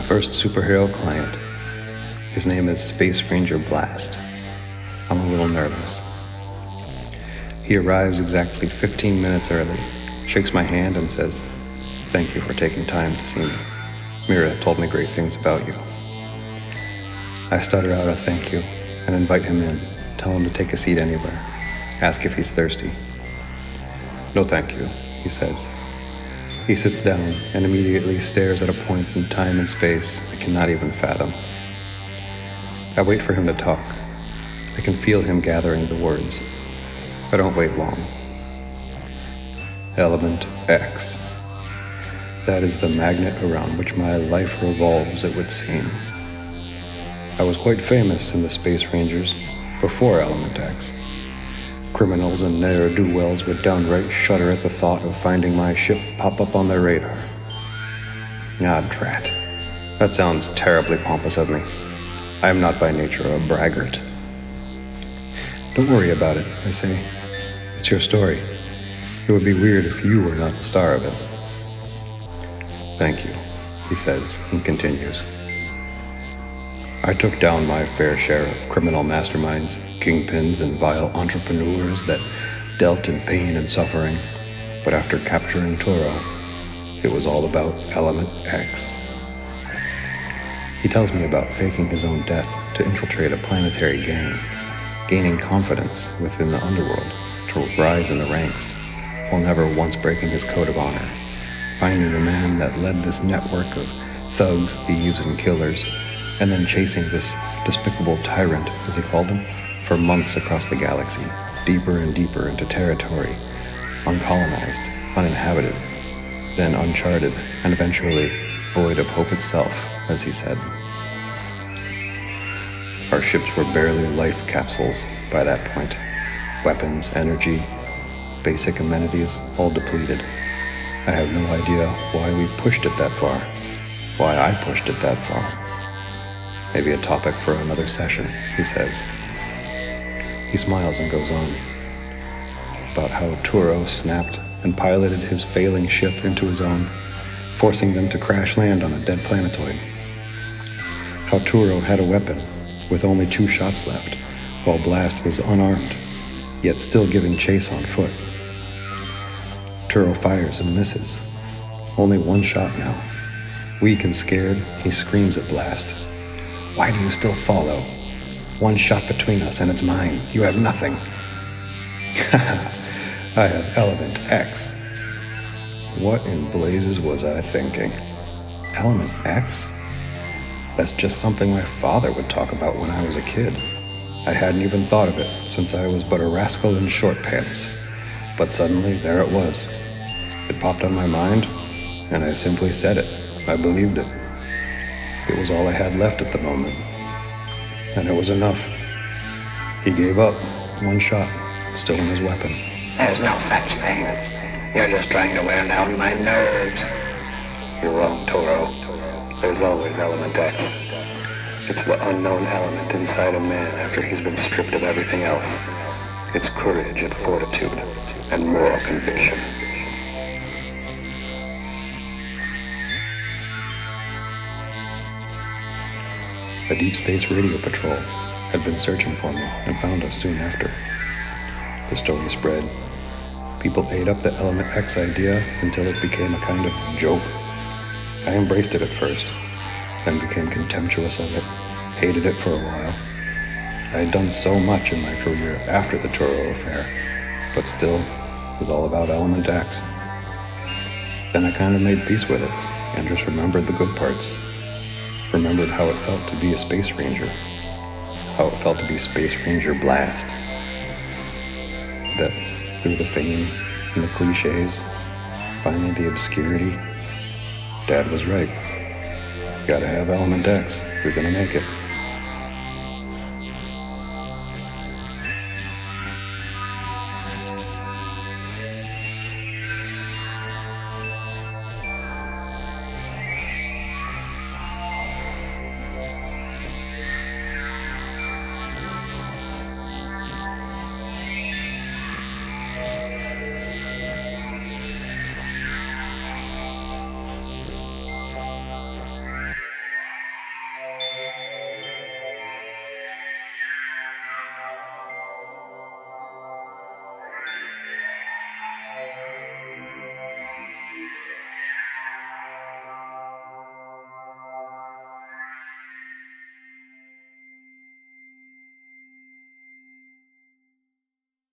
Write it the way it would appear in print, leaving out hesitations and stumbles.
first superhero client. His name is Space Ranger Blast. I'm a little nervous. He arrives exactly 15 minutes early, shakes my hand and says, "Thank you for taking time to see me. Mira told me great things about you." I stutter out a thank you and invite him in, tell him to take a seat anywhere, ask if he's thirsty. "No thank you," he says. He sits down and immediately stares at a point in time and space I cannot even fathom. I wait for him to talk. I can feel him gathering the words. I don't wait long. Element X. That is the magnet around which my life revolves, it would seem. I was quite famous in the Space Rangers before Element X. Criminals and ne'er-do-wells would downright shudder at the thought of finding my ship pop up on their radar. Ah, drat. That sounds terribly pompous of me. I am not by nature a braggart. "Don't worry about it," I say. "It's your story. It would be weird if you were not the star of it." "Thank you," he says and continues. "I took down my fair share of criminal masterminds, kingpins, and vile entrepreneurs that dealt in pain and suffering, but after capturing Toro, it was all about Element X." He tells me about faking his own death to infiltrate a planetary gang, gaining confidence within the underworld to rise in the ranks, while never once breaking his code of honor, finding the man that led this network of thugs, thieves, and killers, and then chasing this despicable tyrant, as he called him, for months across the galaxy, deeper and deeper into territory, uncolonized, uninhabited, then uncharted, and eventually void of hope itself, as he said. Our ships were barely life capsules by that point. Weapons, energy, basic amenities, all depleted. I have no idea why we pushed it that far, why I pushed it that far. Maybe a topic for another session, he says. He smiles and goes on about how Turo snapped and piloted his failing ship into his own, forcing them to crash land on a dead planetoid. How Turo had a weapon with only 2 shots left, while Blast was unarmed, yet still giving chase on foot. Turo fires and misses. Only 1 shot now. Weak and scared, he screams at Blast. "Why do you still follow? 1 shot between us and it's mine. You have nothing." I have Element X. What in blazes was I thinking? Element X? That's just something my father would talk about when I was a kid. I hadn't even thought of it since I was but a rascal in short pants. But suddenly, there it was. It popped on my mind, and I simply said it. I believed it. It was all I had left at the moment. And it was enough. He gave up. 1 shot, still in his weapon. "There's no such thing. You're just trying to wear down my nerves." "You're wrong, Toro. There's always Element X. It's the unknown element inside a man after he's been stripped of everything else. It's courage and fortitude and moral conviction." A deep space radio patrol had been searching for me and found us soon after. The story spread. People ate up the Element X idea until it became a kind of joke. I embraced it at first, then became contemptuous of it, hated it for a while. I had done so much in my career after the Toro affair, but still, it was all about Element X. Then I kind of made peace with it and just remembered the good parts. Remembered how it felt to be a Space Ranger, how it felt to be Space Ranger Blast. That through the fame and the cliches, finally the obscurity, Dad was right. Gotta have Element X if you're gonna make it.